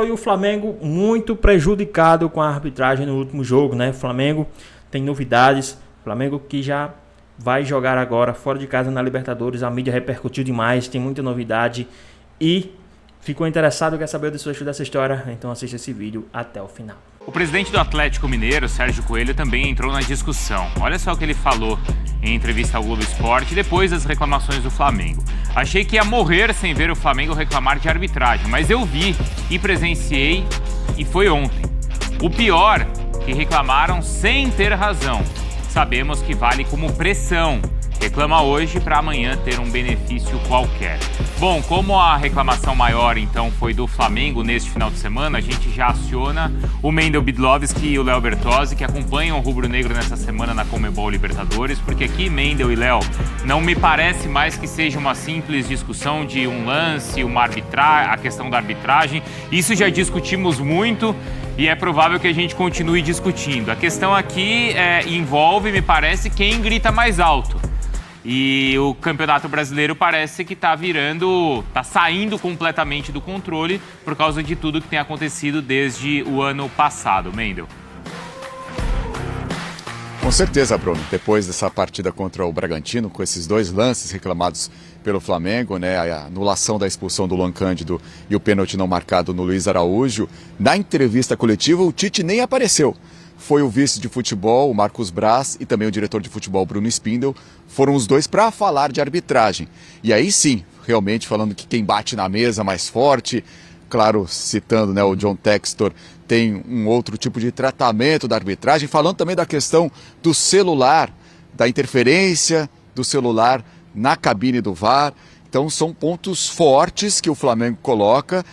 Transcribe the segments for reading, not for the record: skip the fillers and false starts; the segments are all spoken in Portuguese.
E o Flamengo muito prejudicado com a arbitragem no último jogo, né? O Flamengo tem novidades. O Flamengo que já vai jogar agora fora de casa na Libertadores. A mídia repercutiu demais, tem muita novidade. E ficou interessado, quer saber o desfecho dessa história? Então assista esse vídeo até o final. O presidente do Atlético Mineiro, Sérgio Coelho, também entrou na discussão. Olha só o que ele falou em entrevista ao Globo Esporte depois das reclamações do Flamengo. Achei que ia morrer sem ver o Flamengo reclamar de arbitragem, mas eu vi e presenciei e foi ontem. O pior, que reclamaram sem ter razão. Sabemos que vale como pressão. Reclama hoje para amanhã ter um benefício qualquer. Bom, como a reclamação maior então foi do Flamengo neste final de semana, a gente já aciona o Mendel Bidlovski e o Léo Bertozzi, que acompanham o Rubro Negro nessa semana na Conmebol Libertadores, porque aqui, Mendel e Léo, não me parece mais que seja uma simples discussão de um lance, a questão da arbitragem. Isso já discutimos muito e é provável que a gente continue discutindo. A questão aqui envolve, me parece, quem grita mais alto. E o Campeonato Brasileiro parece que está saindo completamente do controle por causa de tudo que tem acontecido desde o ano passado. Mendel. Com certeza, Bruno. Depois dessa partida contra o Bragantino, com esses dois lances reclamados pelo Flamengo, né, a anulação da expulsão do Luan Cândido e o pênalti não marcado no Luiz Araújo, na entrevista coletiva o Tite nem apareceu. Foi o vice de futebol, o Marcos Braz, e também o diretor de futebol, Bruno Spindel, foram os dois para falar de arbitragem. E aí sim, realmente falando que quem bate na mesa mais forte, claro, citando, né, o John Textor, tem um outro tipo de tratamento da arbitragem, falando também da questão do celular, da interferência do celular na cabine do VAR. Então são pontos fortes que o Flamengo coloca,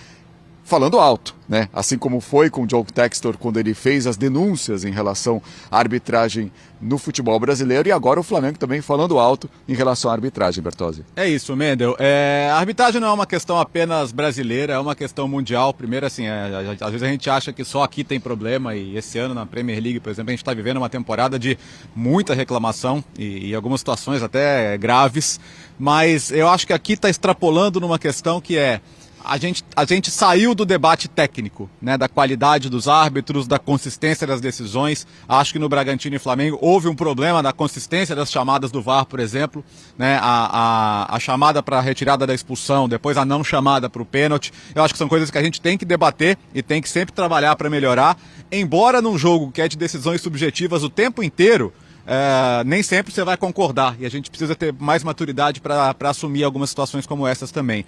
falando alto, né? Assim como foi com o John Textor quando ele fez as denúncias em relação à arbitragem no futebol brasileiro, e agora o Flamengo também falando alto em relação à arbitragem, Bertozzi. É isso, Mendel. A arbitragem não é uma questão apenas brasileira, é uma questão mundial. Primeiro, assim, às vezes a gente acha que só aqui tem problema, e esse ano na Premier League, por exemplo, a gente está vivendo uma temporada de muita reclamação e algumas situações até graves, mas eu acho que aqui está extrapolando numa questão que é a gente saiu do debate técnico, né, da qualidade dos árbitros, da consistência das decisões. Acho que no Bragantino e Flamengo houve um problema da consistência das chamadas do VAR, por exemplo, né, a chamada para a retirada da expulsão, depois a não chamada para o pênalti. Eu acho que são coisas que a gente tem que debater e tem que sempre trabalhar para melhorar, embora num jogo que é de decisões subjetivas o tempo inteiro, nem sempre você vai concordar, e a gente precisa ter mais maturidade para assumir algumas situações como essas também.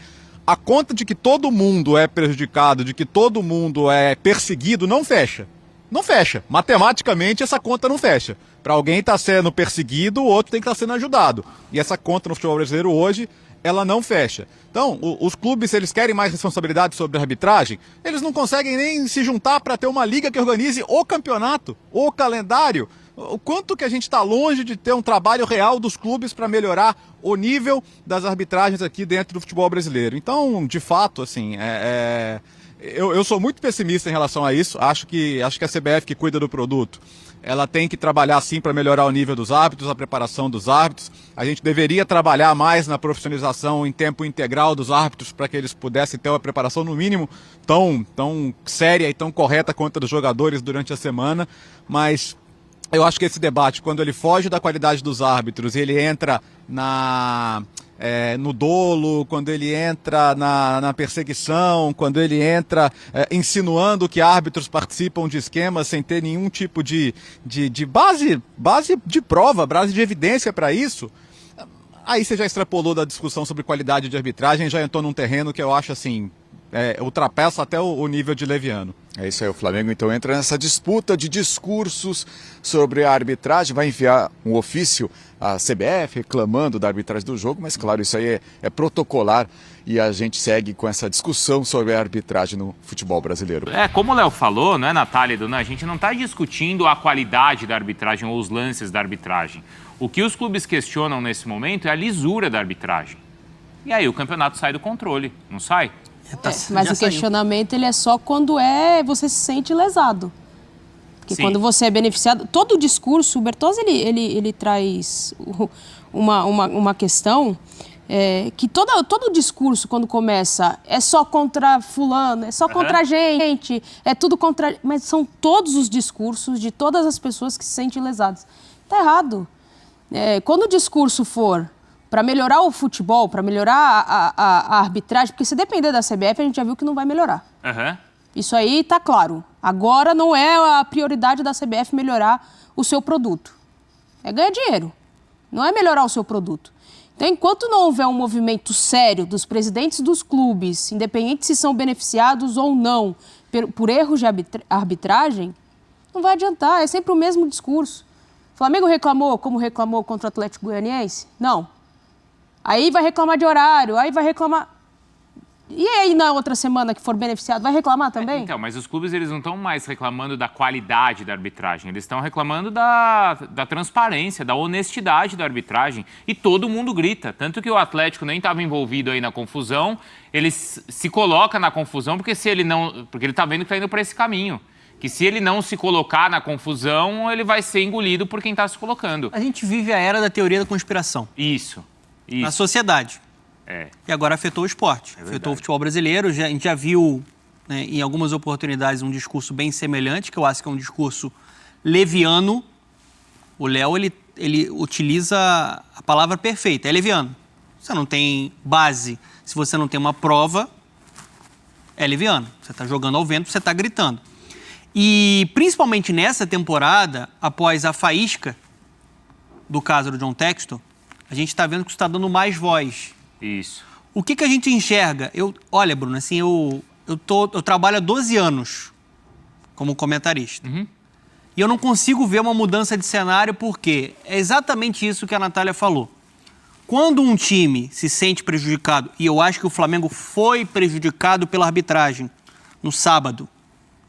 A conta de que todo mundo é prejudicado, de que todo mundo é perseguido, não fecha. Não fecha. Matematicamente, essa conta não fecha. Para alguém estar sendo perseguido, o outro tem que estar sendo ajudado. E essa conta no futebol brasileiro hoje, ela não fecha. Então, os clubes, se eles querem mais responsabilidade sobre a arbitragem, eles não conseguem nem se juntar para ter uma liga que organize o campeonato, o calendário. O quanto que a gente está longe de ter um trabalho real dos clubes para melhorar o nível das arbitragens aqui dentro do futebol brasileiro. Então, de fato, assim, eu sou muito pessimista em relação a isso. Acho que a CBF, que cuida do produto, ela tem que trabalhar sim para melhorar o nível dos árbitros, a preparação dos árbitros. A gente deveria trabalhar mais na profissionalização em tempo integral dos árbitros para que eles pudessem ter uma preparação, no mínimo, tão séria e tão correta quanto a dos jogadores durante a semana. Mas eu acho que esse debate, quando ele foge da qualidade dos árbitros e ele entra no dolo, quando ele entra na perseguição, quando ele entra insinuando que árbitros participam de esquemas sem ter nenhum tipo de base de prova, base de evidência para isso, aí você já extrapolou da discussão sobre qualidade de arbitragem, já entrou num terreno que eu acho assim, ultrapassa até o nível de leviano. É isso aí, o Flamengo então entra nessa disputa de discursos sobre a arbitragem, vai enviar um ofício à CBF reclamando da arbitragem do jogo, mas claro, isso aí é protocolar e a gente segue com essa discussão sobre a arbitragem no futebol brasileiro. Como o Léo falou, né, Natália e Dona, a gente não está discutindo a qualidade da arbitragem ou os lances da arbitragem. O que os clubes questionam nesse momento é a lisura da arbitragem. E aí o campeonato sai do controle, não sai? Mas o questionamento ele é só quando você se sente lesado. Porque sim, quando você é beneficiado... Todo o discurso, o Bertozzi ele traz uma questão que todo discurso, quando começa, é só contra fulano, é só contra a gente, é tudo contra... Mas são todos os discursos de todas as pessoas que se sentem lesadas. Tá errado. Quando o discurso for para melhorar o futebol, para melhorar a arbitragem, porque se depender da CBF, a gente já viu que não vai melhorar. Isso aí tá claro. Agora não é a prioridade da CBF melhorar o seu produto. É ganhar dinheiro. Não é melhorar o seu produto. Então, enquanto não houver um movimento sério dos presidentes dos clubes, independente se são beneficiados ou não por erros de arbitragem, não vai adiantar. É sempre o mesmo discurso. O Flamengo reclamou como reclamou contra o Atlético Goianiense? Não. Aí vai reclamar de horário, aí vai reclamar... E aí, na outra semana que for beneficiado, vai reclamar também? Então, mas os clubes eles não estão mais reclamando da qualidade da arbitragem, eles estão reclamando da transparência, da honestidade da arbitragem. E todo mundo grita. Tanto que o Atlético nem estava envolvido aí na confusão, ele se coloca na confusão porque ele está vendo que está indo para esse caminho. Que se ele não se colocar na confusão, ele vai ser engolido por quem está se colocando. A gente vive a era da teoria da conspiração. Isso. Na sociedade. E agora afetou o esporte, afetou o futebol brasileiro. A gente já viu, né, em algumas oportunidades, um discurso bem semelhante, que eu acho que é um discurso leviano. O Léo, ele utiliza a palavra perfeita, é leviano. Você não tem base, se você não tem uma prova, é leviano. Você está jogando ao vento, você está gritando. E, principalmente nessa temporada, após a faísca do caso do John Textor, a gente está vendo que isso está dando mais voz. Isso. O que a gente enxerga? Olha, Bruno, assim, eu trabalho há 12 anos como comentarista. E eu não consigo ver uma mudança de cenário porque é exatamente isso que a Natália falou. Quando um time se sente prejudicado, e eu acho que o Flamengo foi prejudicado pela arbitragem no sábado,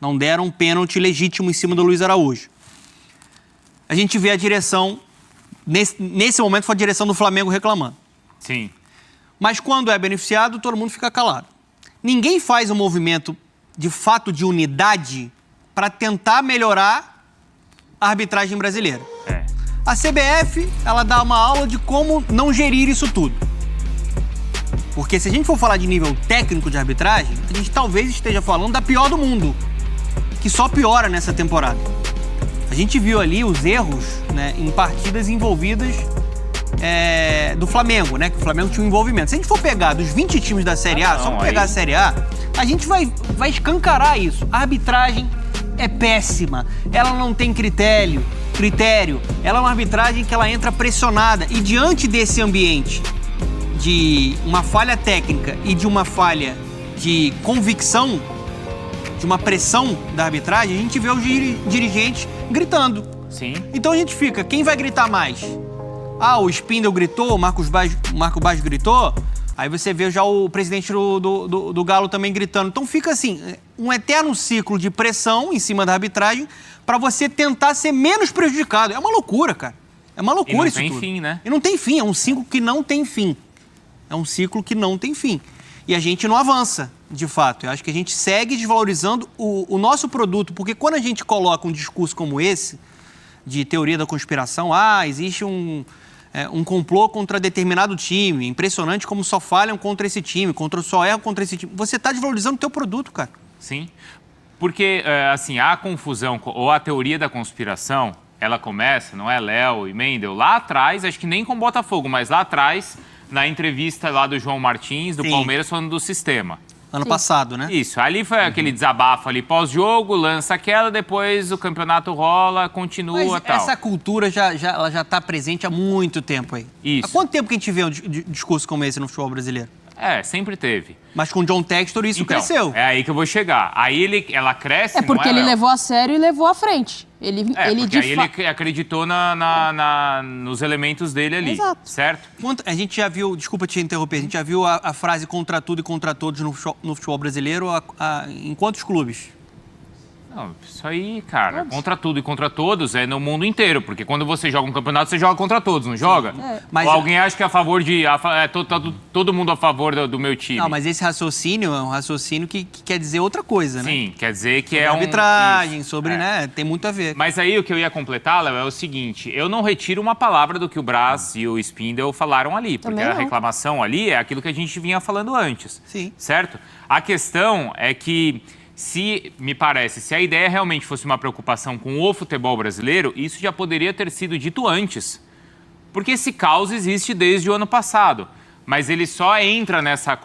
não deram um pênalti legítimo em cima do Luiz Araújo. A gente vê a direção, nesse momento foi a direção do Flamengo reclamando. Sim. Mas quando é beneficiado, todo mundo fica calado. Ninguém faz um movimento, de fato, de unidade para tentar melhorar a arbitragem brasileira. A CBF, ela dá uma aula de como não gerir isso tudo. Porque se a gente for falar de nível técnico de arbitragem, a gente talvez esteja falando da pior do mundo, que só piora nessa temporada. A gente viu ali os erros, né, em partidas envolvidas do Flamengo, né? Que o Flamengo tinha um envolvimento. Se a gente for pegar dos 20 times da Série A, só pegar a Série A, a gente vai escancarar isso. A arbitragem é péssima. Ela não tem critério. Ela é uma arbitragem que ela entra pressionada. E diante desse ambiente de uma falha técnica e de uma falha de convicção, de uma pressão da arbitragem, a gente vê os dirigentes gritando. Sim. Então a gente fica, quem vai gritar mais? O Spindle gritou, o Marco Baggio gritou, aí você vê já o presidente do Galo também gritando. Então fica assim, um eterno ciclo de pressão em cima da arbitragem para você tentar ser menos prejudicado. É uma loucura, cara. É uma loucura isso tudo. E não tem fim, né? E não tem fim, é um ciclo que não tem fim. É um ciclo que não tem fim. E a gente não avança, de fato. Eu acho que a gente segue desvalorizando o nosso produto, porque quando a gente coloca um discurso como esse, de teoria da conspiração, existe um complô contra determinado time, impressionante como só falham contra esse time, só erram contra esse time. Você está desvalorizando o teu produto, cara. Sim, porque, assim, a confusão ou a teoria da conspiração, ela começa, não é, Léo e Mendel, lá atrás, acho que nem com o Botafogo, mas lá atrás, na entrevista lá do João Martins, do Palmeiras, falando do sistema. Ano passado, né? Isso, ali foi aquele desabafo ali pós-jogo, lança aquela, depois o campeonato rola, continua e tal. Essa cultura ela já está presente há muito tempo aí. Isso. Há quanto tempo que a gente vê um discurso como esse no futebol brasileiro? Sempre teve. Mas com o John Textor isso cresceu. É aí que eu vou chegar. Aí ela cresce, porque ele levou a sério e levou à frente. Ele acreditou nos elementos dele ali. Exato. Certo? A gente já viu, desculpa te interromper, a gente já viu a frase contra tudo e contra todos no futebol brasileiro em quantos clubes? Não, isso aí, cara, contra tudo e contra todos é no mundo inteiro, porque quando você joga um campeonato, você joga contra todos, não joga? Mas ou alguém acha que é a favor de... todo mundo a favor do meu time. Não, mas esse raciocínio é um raciocínio que quer dizer outra coisa, né? Sim, quer dizer que sobre é arbitragem, sobre, né, tem muito a ver. Mas aí o que eu ia completar, Léo, é o seguinte, eu não retiro uma palavra do que o Brás e o Spindle falaram ali, porque Também a não. reclamação ali é aquilo que a gente vinha falando antes. Sim. Certo? A questão é que, me parece, se a ideia realmente fosse uma preocupação com o futebol brasileiro, isso já poderia ter sido dito antes. Porque esse caos existe desde o ano passado. Mas ele só entra nessa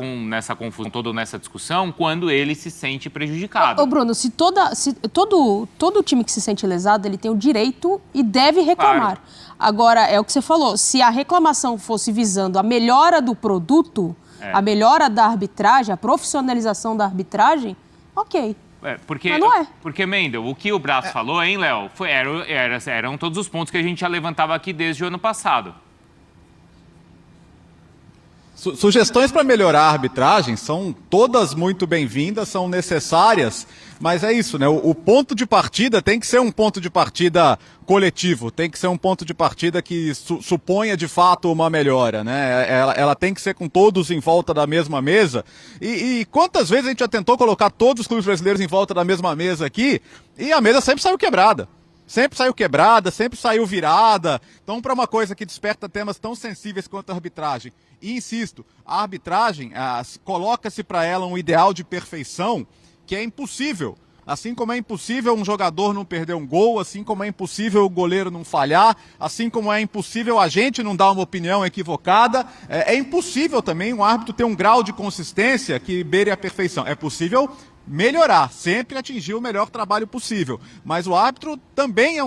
confusão toda, nessa discussão, quando ele se sente prejudicado. Ô Bruno, todo time que se sente lesado, ele tem o direito e deve reclamar. Claro. Agora, é o que você falou, se a reclamação fosse visando a melhora do produto, a melhora da arbitragem, a profissionalização da arbitragem, ok. Mas não é. Porque, Mendel, o que o Brás falou, hein, Léo, eram todos os pontos que a gente já levantava aqui desde o ano passado. Sugestões para melhorar a arbitragem são todas muito bem-vindas, são necessárias, mas é isso, né? O ponto de partida tem que ser um ponto de partida coletivo, tem que ser um ponto de partida que suponha de fato uma melhora, né? Ela tem que ser com todos em volta da mesma mesa. E quantas vezes a gente já tentou colocar todos os clubes brasileiros em volta da mesma mesa aqui e a mesa sempre saiu quebrada. Sempre saiu quebrada, sempre saiu virada. Então, para uma coisa que desperta temas tão sensíveis quanto a arbitragem, e insisto, a arbitragem coloca-se para ela um ideal de perfeição que é impossível. Assim como é impossível um jogador não perder um gol, assim como é impossível o goleiro não falhar, assim como é impossível a gente não dar uma opinião equivocada, é impossível também um árbitro ter um grau de consistência que beire a perfeição. É possível melhorar, sempre atingir o melhor trabalho possível. Mas o árbitro também é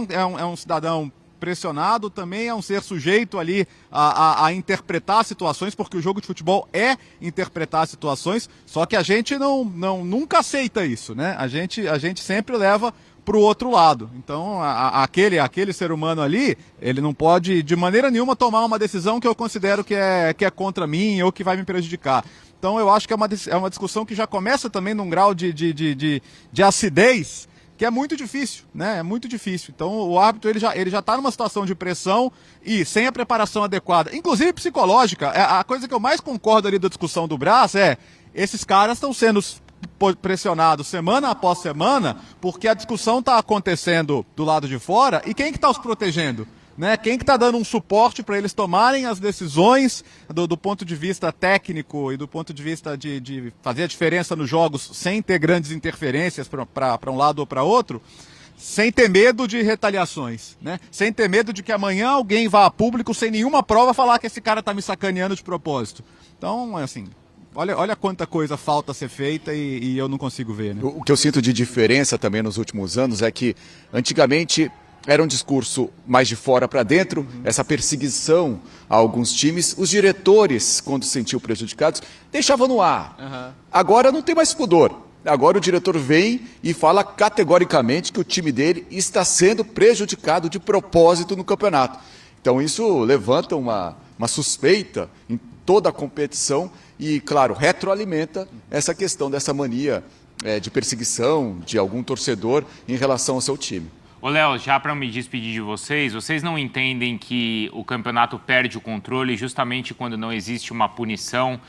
um cidadão pressionado, também é um ser sujeito ali a interpretar situações, porque o jogo de futebol é interpretar situações, só que a gente nunca aceita isso, né? A gente sempre leva para o outro lado. Então, aquele ser humano ali, ele não pode, de maneira nenhuma, tomar uma decisão que eu considero que é contra mim ou que vai me prejudicar. Então, eu acho que é uma discussão que já começa também num grau de acidez, que é muito difícil, né? É muito difícil. Então, o árbitro ele já está numa situação de pressão e sem a preparação adequada, inclusive psicológica. A coisa que eu mais concordo ali da discussão do Brás esses caras estão sendo pressionados semana após semana porque a discussão está acontecendo do lado de fora e quem que está os protegendo? Né? Quem que está dando um suporte para eles tomarem as decisões do ponto de vista técnico e do ponto de vista de fazer a diferença nos jogos sem ter grandes interferências para um lado ou para outro, sem ter medo de retaliações, né? Sem ter medo de que amanhã alguém vá a público sem nenhuma prova falar que esse cara está me sacaneando de propósito. Então, assim, olha quanta coisa falta ser feita e eu não consigo ver, né? O que eu sinto de diferença também nos últimos anos é que antigamente era um discurso mais de fora para dentro, essa perseguição a alguns times. Os diretores, quando se sentiam prejudicados, deixavam no ar. Agora não tem mais pudor. Agora o diretor vem e fala categoricamente que o time dele está sendo prejudicado de propósito no campeonato. Então isso levanta uma suspeita em toda a competição e, claro, retroalimenta essa questão dessa mania de perseguição de algum torcedor em relação ao seu time. Ô, Léo, já para me despedir de vocês não entendem que o campeonato perde o controle justamente quando não existe uma punição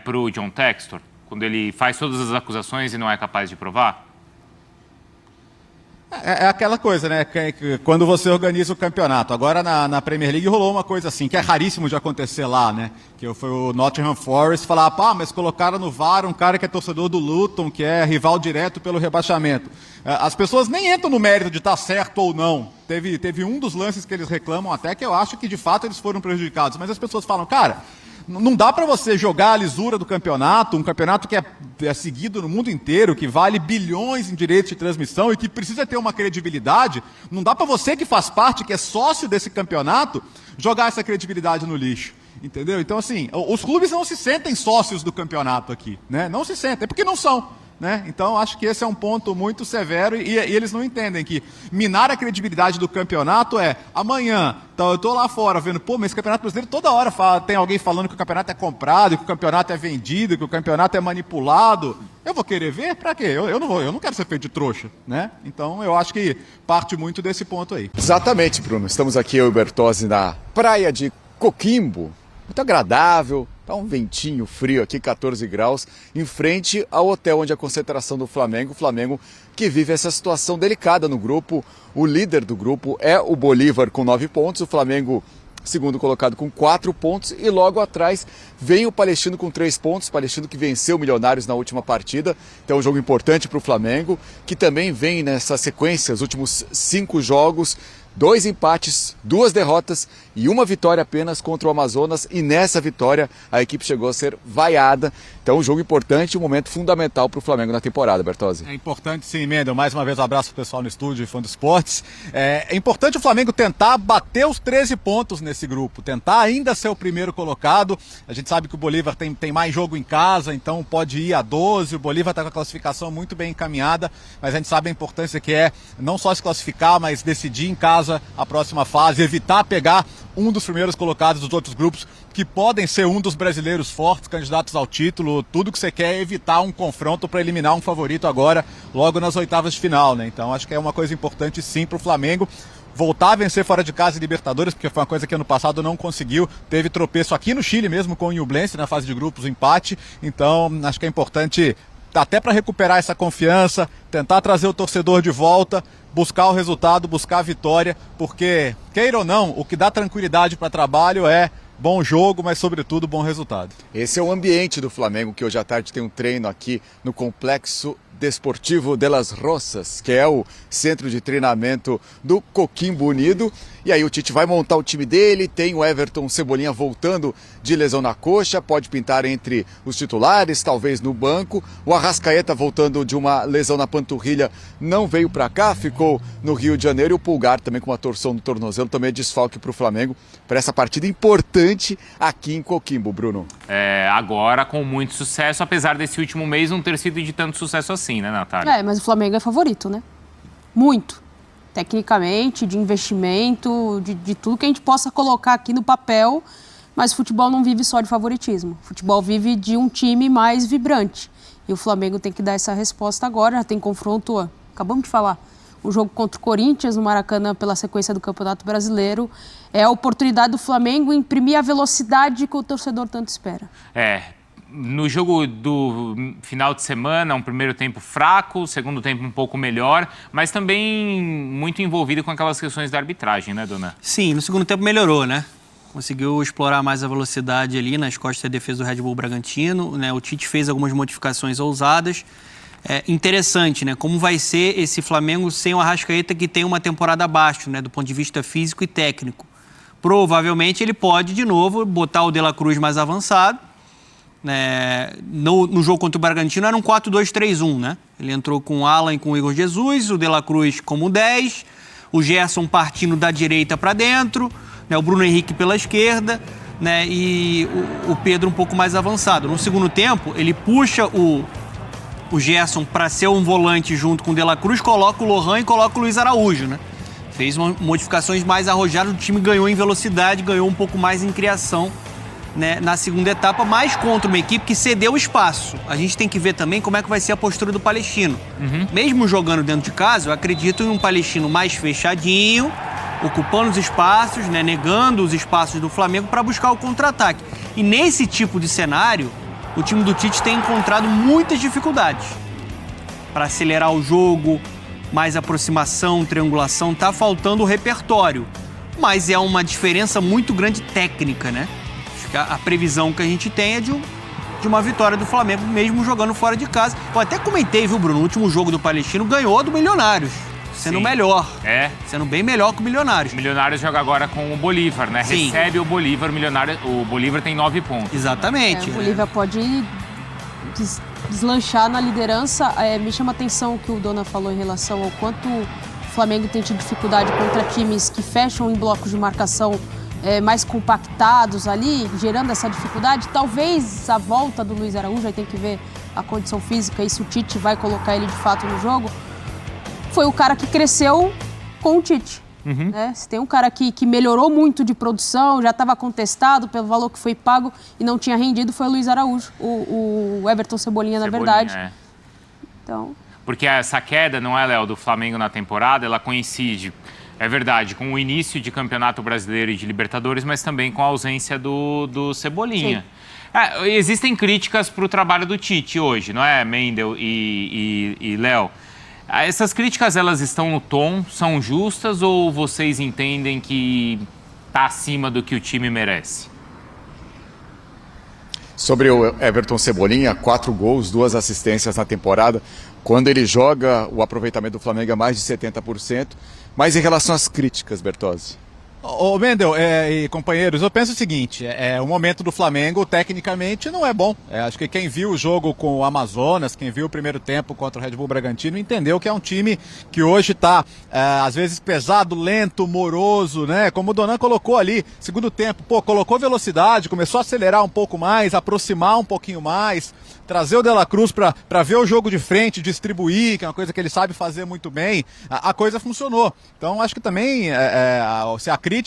para o John Textor? Quando ele faz todas as acusações e não é capaz de provar? É aquela coisa, né? Quando você organiza o campeonato. Agora na Premier League rolou uma coisa assim, que é raríssimo de acontecer lá, né? Que foi o Nottingham Forest falar, mas colocaram no VAR um cara que é torcedor do Luton, que é rival direto pelo rebaixamento. As pessoas nem entram no mérito de estar certo ou não. Teve um dos lances que eles reclamam até que eu acho que de fato eles foram prejudicados. Mas as pessoas falam, cara, não dá para você jogar a lisura do campeonato, um campeonato que é seguido no mundo inteiro, que vale bilhões em direitos de transmissão e que precisa ter uma credibilidade. Não dá para você que faz parte, que é sócio desse campeonato, jogar essa credibilidade no lixo. Entendeu? Então, assim, os clubes não se sentem sócios do campeonato aqui, né? Não se sentem, é porque não são. né? Então acho que esse é um ponto muito severo e eles não entendem que minar a credibilidade do campeonato é amanhã, então eu tô lá fora vendo, pô, mas esse campeonato brasileiro toda hora tem alguém falando que o campeonato é comprado, que o campeonato é vendido, que o campeonato é manipulado. Eu vou querer ver? Pra quê? Eu não quero ser feito de trouxa, né? Então eu acho que parte muito desse ponto aí. Exatamente, Bruno. Estamos aqui, eu e o Bertozzi, na praia de Coquimbo. Muito agradável, tá um ventinho frio aqui, 14 graus, em frente ao hotel onde a concentração do Flamengo. O Flamengo que vive essa situação delicada no grupo. O líder do grupo é o Bolívar com 9 pontos, o Flamengo segundo colocado com 4 pontos e logo atrás vem o Palestino com 3 pontos, Palestino que venceu o Milionários na última partida, então é um jogo importante para o Flamengo, que também vem nessa sequência, os últimos 5 jogos, 2 empates, 2 derrotas e 1 vitória apenas contra o Amazonas, e nessa vitória a equipe chegou a ser vaiada. Então um jogo importante, um momento fundamental para o Flamengo na temporada, Bertozzi. É importante sim, Mendel. Mais uma vez um abraço pro pessoal no estúdio e fã do esportes. É importante o Flamengo tentar bater os 13 pontos nesse grupo, tentar ainda ser o primeiro colocado. A gente sabe que o Bolívar tem mais jogo em casa, então pode ir a 12, o Bolívar está com a classificação muito bem encaminhada, mas a gente sabe a importância que é não só se classificar, mas decidir em casa a próxima fase, evitar pegar um dos primeiros colocados dos outros grupos, que podem ser um dos brasileiros fortes, candidatos ao título. Tudo que você quer é evitar um confronto para eliminar um favorito agora, logo nas oitavas de final, né? Então acho que é uma coisa importante sim para o Flamengo voltar a vencer fora de casa em Libertadores, porque foi uma coisa que ano passado não conseguiu, teve tropeço aqui no Chile mesmo com o Ñublense na fase de grupos, empate. Então acho que é importante, até para recuperar essa confiança, tentar trazer o torcedor de volta, buscar o resultado, buscar a vitória, porque, queira ou não, o que dá tranquilidade para trabalho é bom jogo, mas sobretudo bom resultado. Esse é o ambiente do Flamengo, que hoje à tarde tem um treino aqui no Complexo Desportivo de las Rosas, que é o centro de treinamento do Coquimbo Unido. E aí o Tite vai montar o time dele, tem o Everton Cebolinha voltando de lesão na coxa, pode pintar entre os titulares, talvez no banco. O Arrascaeta voltando de uma lesão na panturrilha, não veio para cá, ficou no Rio de Janeiro. E o Pulgar também com uma torção no tornozelo, também é desfalque para o Flamengo, para essa partida importante aqui em Coquimbo, Bruno. Agora com muito sucesso, apesar desse último mês não ter sido de tanto sucesso assim, né, Natália? Mas o Flamengo é favorito, né? Muito. Tecnicamente, de investimento, de tudo que a gente possa colocar aqui no papel, mas o futebol não vive só de favoritismo. O futebol vive de um time mais vibrante. E o Flamengo tem que dar essa resposta agora. Já tem confronto, acabamos de falar, o jogo contra o Corinthians no Maracanã pela sequência do Campeonato Brasileiro. É a oportunidade do Flamengo imprimir a velocidade que o torcedor tanto espera. No jogo do final de semana, um primeiro tempo fraco, segundo tempo um pouco melhor, mas também muito envolvido com aquelas questões da arbitragem, né, Dona? Sim, no segundo tempo melhorou, né? Conseguiu explorar mais a velocidade ali nas costas da defesa do Red Bull Bragantino, né? O Tite fez algumas modificações ousadas. Interessante, né? Como vai ser esse Flamengo sem o Arrascaeta, que tem uma temporada abaixo, né? Do ponto de vista físico e técnico. Provavelmente ele pode, de novo, botar o De La Cruz mais avançado. No jogo contra o Bragantino era um 4-2-3-1, né? Ele entrou com o Alan e com o Igor Jesus, o De La Cruz como 10, o Gerson partindo da direita para dentro, né? O Bruno Henrique pela esquerda, né? E o Pedro um pouco mais avançado. No segundo tempo, ele puxa o Gerson para ser um volante junto com o De La Cruz, coloca o Lohan e coloca o Luiz Araújo, né? Fez modificações mais arrojadas, o time ganhou em velocidade, ganhou um pouco mais em criação, né, na segunda etapa, mas contra uma equipe que cedeu espaço. A gente tem que ver também como é que vai ser a postura do Palestino. Mesmo jogando dentro de casa, eu acredito em um Palestino mais fechadinho, ocupando os espaços, né, negando os espaços do Flamengo para buscar o contra-ataque. E nesse tipo de cenário, o time do Tite tem encontrado muitas dificuldades para acelerar o jogo, mais aproximação, triangulação. Tá faltando o repertório, mas é uma diferença muito grande técnica, né? A previsão que a gente tem é de uma vitória do Flamengo, mesmo jogando fora de casa. Eu até comentei, viu, Bruno? O último jogo do Palestino ganhou do Milionários, sendo melhor. Sendo bem melhor que o Milionários. O Milionários joga agora com o Bolívar, né? Sim. Recebe o Bolívar, o Bolívar tem 9 pontos. Exatamente. O Bolívar pode deslanchar na liderança. Me chama a atenção o que o Dona falou em relação ao quanto o Flamengo tem tido dificuldade contra times que fecham em blocos de marcação mais compactados ali, gerando essa dificuldade. Talvez a volta do Luiz Araújo, aí tem que ver a condição física e se o Tite vai colocar ele de fato no jogo, foi o cara que cresceu com o Tite. Né? Se tem um cara que melhorou muito de produção, já estava contestado pelo valor que foi pago e não tinha rendido, foi o Luiz Araújo, o Everton Cebolinha, na verdade. É. Então... Porque essa queda, não é, Léo, do Flamengo na temporada, ela coincide, é verdade, com o início de Campeonato Brasileiro e de Libertadores, mas também com a ausência do Cebolinha. Existem críticas para o trabalho do Tite hoje, não é, Mendel e Léo? Essas críticas, elas estão no tom, são justas ou vocês entendem que está acima do que o time merece? Sobre o Everton Cebolinha, 4 gols, 2 assistências na temporada. Quando ele joga, o aproveitamento do Flamengo é mais de 70%. Mas em relação às críticas, Bertozzi? Ô Mendel e companheiros, eu penso o seguinte, o momento do Flamengo tecnicamente não é bom. Acho que quem viu o jogo com o Amazonas, quem viu o primeiro tempo contra o Red Bull Bragantino, entendeu que é um time que hoje está, às vezes, pesado, lento, moroso, né? Como o Donan colocou ali, segundo tempo, colocou velocidade, começou a acelerar um pouco mais, aproximar um pouquinho mais, trazer o De La Cruz para ver o jogo de frente, distribuir, que é uma coisa que ele sabe fazer muito bem, a coisa funcionou. Então acho que também, se a crítica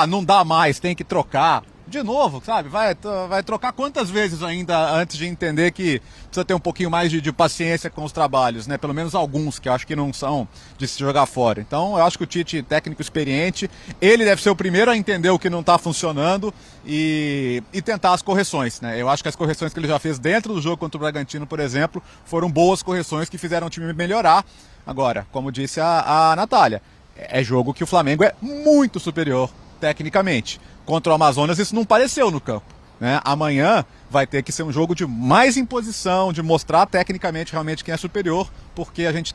não dá mais, tem que trocar, de novo, sabe, vai trocar quantas vezes ainda antes de entender que precisa ter um pouquinho mais de paciência com os trabalhos, né? Pelo menos alguns, que eu acho que não são de se jogar fora. Então eu acho que o Tite, técnico experiente, ele deve ser o primeiro a entender o que não está funcionando e tentar as correções, né? Eu acho que as correções que ele já fez dentro do jogo contra o Bragantino, por exemplo, foram boas correções que fizeram o time melhorar. Agora, como disse a Natália, é jogo que o Flamengo é muito superior tecnicamente. Contra o Amazonas isso não pareceu no campo, né? Amanhã vai ter que ser um jogo de mais imposição, de mostrar tecnicamente realmente quem é superior, porque a gente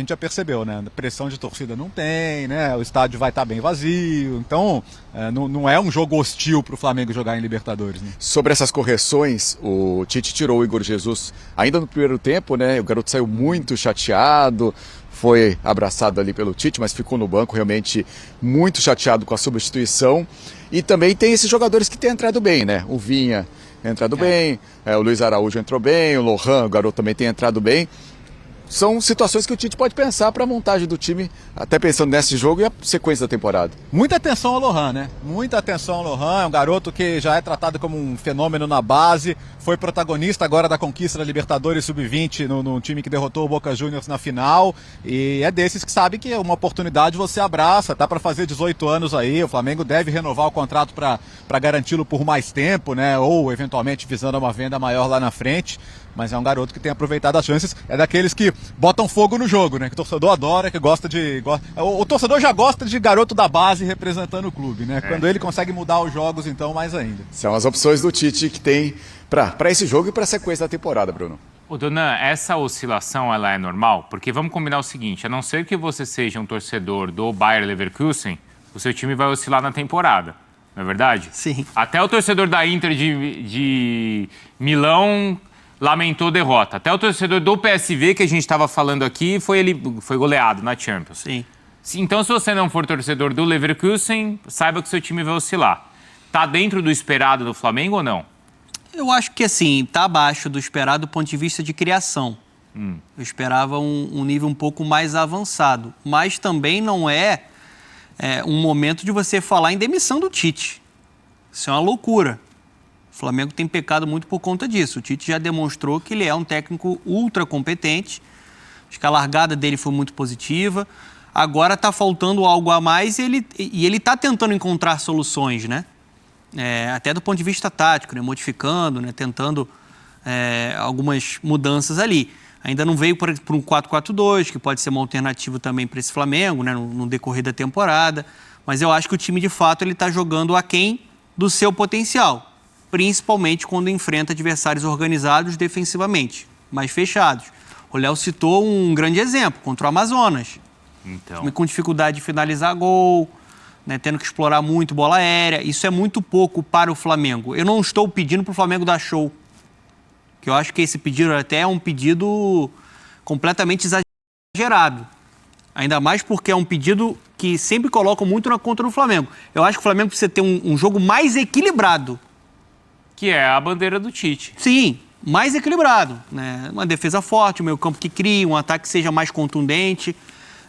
já percebeu, né? Pressão de torcida não tem, né? O estádio vai estar bem vazio, então não é um jogo hostil para o Flamengo jogar em Libertadores, né? Sobre essas correções, o Tite tirou o Igor Jesus ainda no primeiro tempo, né? O garoto saiu muito chateado, foi abraçado ali pelo Tite, mas ficou no banco realmente muito chateado com a substituição. E também tem esses jogadores que têm entrado bem, né? O Vinha entrado bem, o Luiz Araújo entrou bem, o Lohan, o garoto também tem entrado bem. São situações que o Tite pode pensar para a montagem do time, até pensando nesse jogo e a sequência da temporada. Muita atenção ao Lohan, né? Muita atenção ao Lohan, é um garoto que já é tratado como um fenômeno na base, foi protagonista agora da conquista da Libertadores Sub-20 no time que derrotou o Boca Juniors na final, e é desses que sabe que é uma oportunidade você abraça, tá para fazer 18 anos aí, o Flamengo deve renovar o contrato para garanti-lo por mais tempo, né? Ou eventualmente visando uma venda maior lá na frente. Mas é um garoto que tem aproveitado as chances, é daqueles que botam fogo no jogo, né? Que o torcedor adora, que gosta de... O torcedor já gosta de garoto da base representando o clube, né? Quando ele consegue mudar os jogos, então, mais ainda. São as opções do Tite que tem para esse jogo e para a sequência da temporada, Bruno. Ô, Donan, essa oscilação, ela é normal? Porque vamos combinar o seguinte, a não ser que você seja um torcedor do Bayer Leverkusen, o seu time vai oscilar na temporada, não é verdade? Sim. Até o torcedor da Inter de Milão lamentou derrota. Até o torcedor do PSV, que a gente estava falando aqui, foi goleado na Champions. Sim. Então, se você não for torcedor do Leverkusen, saiba que seu time vai oscilar. Tá dentro do esperado do Flamengo ou não? Eu acho que, assim, tá abaixo do esperado do ponto de vista de criação. Eu esperava um nível um pouco mais avançado. Mas também não é um momento de você falar em demissão do Tite. Isso é uma loucura. O Flamengo tem pecado muito por conta disso. O Tite já demonstrou que ele é um técnico ultra competente. Acho que a largada dele foi muito positiva. Agora está faltando algo a mais e ele está tentando encontrar soluções, né? Até do ponto de vista tático, né? Modificando, né? Tentando algumas mudanças ali. Ainda não veio por um 4-4-2, que pode ser uma alternativa também para esse Flamengo, né? No decorrer da temporada. Mas eu acho que o time, de fato, ele está jogando aquém do seu potencial. Principalmente quando enfrenta adversários organizados defensivamente, mais fechados. O Léo citou um grande exemplo, contra o Amazonas. Então. Com dificuldade de finalizar gol, né, tendo que explorar muito bola aérea. Isso é muito pouco para o Flamengo. Eu não estou pedindo para o Flamengo dar show. Que eu acho que esse pedido até é um pedido completamente exagerado. Ainda mais porque é um pedido que sempre colocam muito na conta do Flamengo. Eu acho que o Flamengo precisa ter um jogo mais equilibrado. Que é a bandeira do Tite. Sim, mais equilibrado, né? Uma defesa forte, um meio campo que cria, um ataque que seja mais contundente,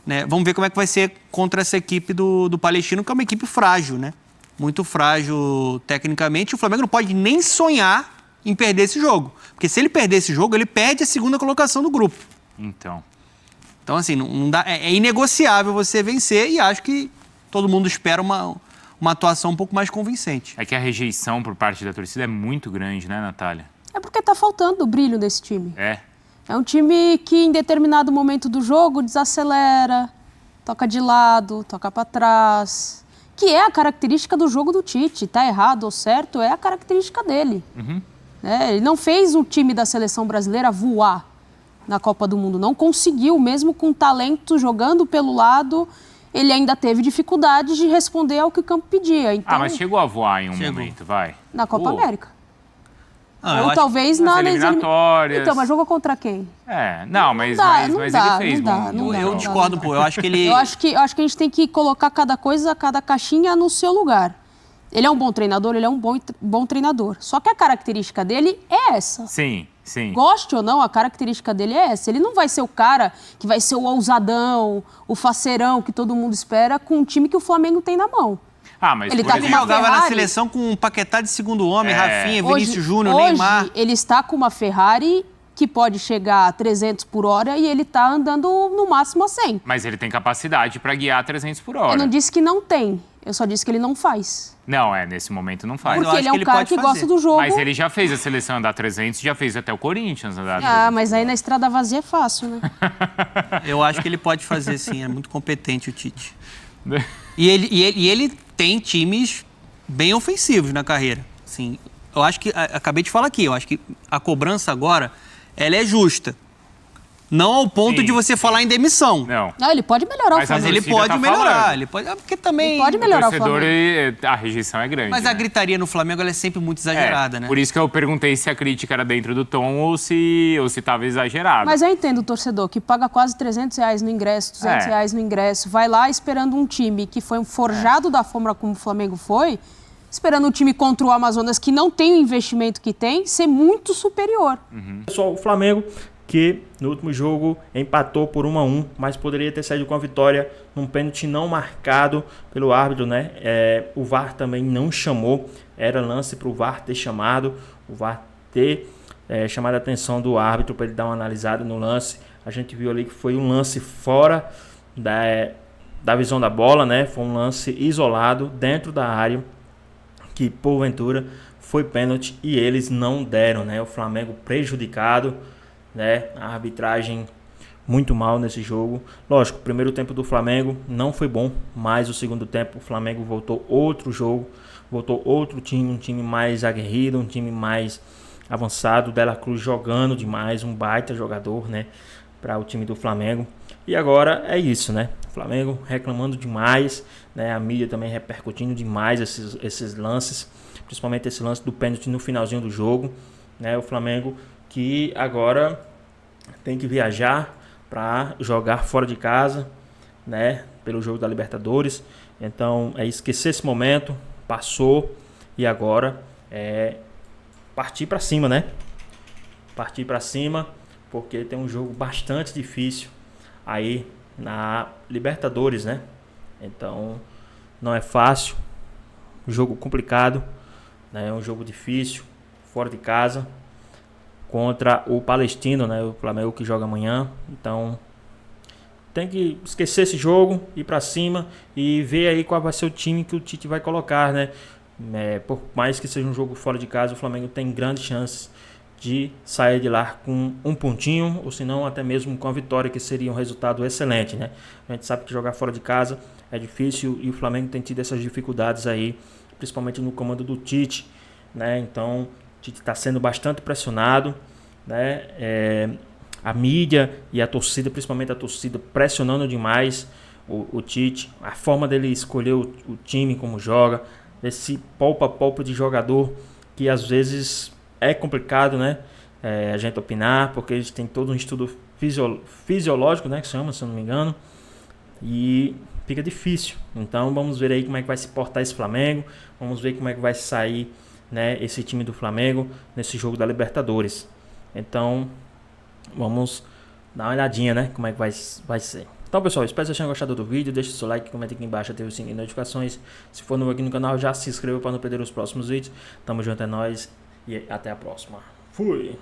né? Vamos ver como é que vai ser contra essa equipe do Palestino, que é uma equipe frágil, né? Muito frágil tecnicamente. O Flamengo não pode nem sonhar em perder esse jogo, porque se ele perder esse jogo, ele perde a segunda colocação do grupo. Então, assim, não dá, é inegociável você vencer e acho que todo mundo espera uma atuação um pouco mais convincente. é que a rejeição por parte da torcida é muito grande, né, Natália? É porque tá faltando o brilho desse time. É. É um time que em determinado momento do jogo desacelera, toca de lado, toca para trás, que é a característica do jogo do Tite. Tá errado ou certo, é a característica dele. Ele não fez o time da seleção brasileira voar na Copa do Mundo, não conseguiu, mesmo com talento jogando pelo lado, ele ainda teve dificuldade de responder ao que o campo pedia. Então, mas chegou a voar em um momento, vai. na Copa América. Eu Ou acho talvez nas nas eliminatórias. Então, mas jogou contra quem? Mas ele fez muito. Eu discordo um pouco. Eu acho que ele... Eu acho que a gente tem que colocar cada coisa, cada caixinha no seu lugar. Ele é um bom treinador, ele é um bom treinador. Só que a característica dele é essa. Sim. Goste ou não, a característica dele é essa. Ele não vai ser o cara que vai ser o ousadão, o faceirão que todo mundo espera com o time que o Flamengo tem na mão. Mas Ele por tá Ele com uma jogava na Ferrari. seleção com um Paquetá de segundo homem, Rafinha, Hoje- Vinícius Júnior, hoje, Neymar. ele está com uma Ferrari que pode chegar a 300 por hora e ele está andando no máximo a 100. Mas ele tem capacidade para guiar 300 por hora. Eu não disse que não tem, eu só disse que ele não faz. Não, nesse momento não faz. eu Porque acho ele é que um ele cara pode que fazer. gosta do jogo. Mas ele já fez a seleção andar 300, já fez até o Corinthians andar 300. Mas aí na estrada vazia é fácil, né? Eu acho que ele pode fazer, sim. É muito competente o Tite. E ele tem times bem ofensivos na carreira. Assim, eu acho que... Acabei de falar aqui. Eu acho que a cobrança agora, ela é justa. Não ao ponto Sim, de você falar em demissão. Não. Não, ele pode melhorar Mas o Mas Flamengo. ele torcida pode tá melhorar. falando. Ele pode, porque também... Ele pode O melhorar o torcedor, Flamengo. a rejeição é grande. Mas a né? gritaria no Flamengo ela é sempre muito exagerada, né? Por isso que eu perguntei se a crítica era dentro do tom ou se estava exagerado. Mas eu entendo o torcedor que paga quase R$300 no ingresso, R$200 no ingresso, vai lá esperando um time que foi forjado da forma como o Flamengo foi, esperando um time contra o Amazonas que não tem o investimento que tem, ser muito superior. Pessoal, o Flamengo que no último jogo empatou por 1-1, mas poderia ter saído com a vitória num pênalti não marcado pelo árbitro, né? O VAR também não chamou, era lance para o VAR ter chamado, o VAR ter chamado a atenção do árbitro para ele dar uma analisada no lance. A gente viu ali que foi um lance fora da visão da bola, né? Foi um lance isolado dentro da área, que porventura foi pênalti e eles não deram, né? O Flamengo prejudicado, né? A arbitragem muito mal nesse jogo. Lógico, o primeiro tempo do Flamengo não foi bom, mas o segundo tempo o Flamengo voltou outro jogo, voltou outro time, um time mais aguerrido, um time mais avançado. Dela Cruz jogando demais, um baita jogador, né? Para o time do Flamengo. E agora é isso, né? O Flamengo reclamando demais, né? A mídia também repercutindo demais esses lances, principalmente esse lance do pênalti no finalzinho do jogo, né? O Flamengo que agora tem que viajar para jogar fora de casa, né? Pelo jogo da Libertadores. Então é esquecer esse momento, passou e agora é partir para cima, né? Partir para cima, porque tem um jogo bastante difícil aí na Libertadores, né? Então não é fácil, jogo complicado, né? É um jogo difícil, fora de casa, contra o Palestino, né? O Flamengo que joga amanhã. Então tem que esquecer esse jogo, ir para cima e ver aí qual vai ser o time que o Tite vai colocar, né? Por mais que seja um jogo fora de casa, o Flamengo tem grandes chances de sair de lá com um pontinho, ou se não até mesmo com a vitória, que seria um resultado excelente, né? A gente sabe que jogar fora de casa é difícil e o Flamengo tem tido essas dificuldades aí, principalmente no comando do Tite, né? Então o Tite está sendo bastante pressionado, né? A mídia e a torcida, principalmente a torcida, pressionando demais o Tite, a forma dele escolher o time, como joga, esse poupa de jogador que às vezes é complicado, né? A gente opinar, porque eles têm todo um estudo fisiológico, né? Que chama, se eu não me engano, e fica difícil. Então vamos ver aí como é que vai se portar esse Flamengo, vamos ver como é que vai sair, né, esse time do Flamengo nesse jogo da Libertadores. Então, vamos dar uma olhadinha, né? Como é que vai ser. Então, pessoal, espero que vocês tenham gostado do vídeo. Deixe seu like, comente aqui embaixo, ative o sininho de notificações. Se for novo aqui no canal, já se inscreva para não perder os próximos vídeos. Tamo junto, é nóis e até a próxima. Fui!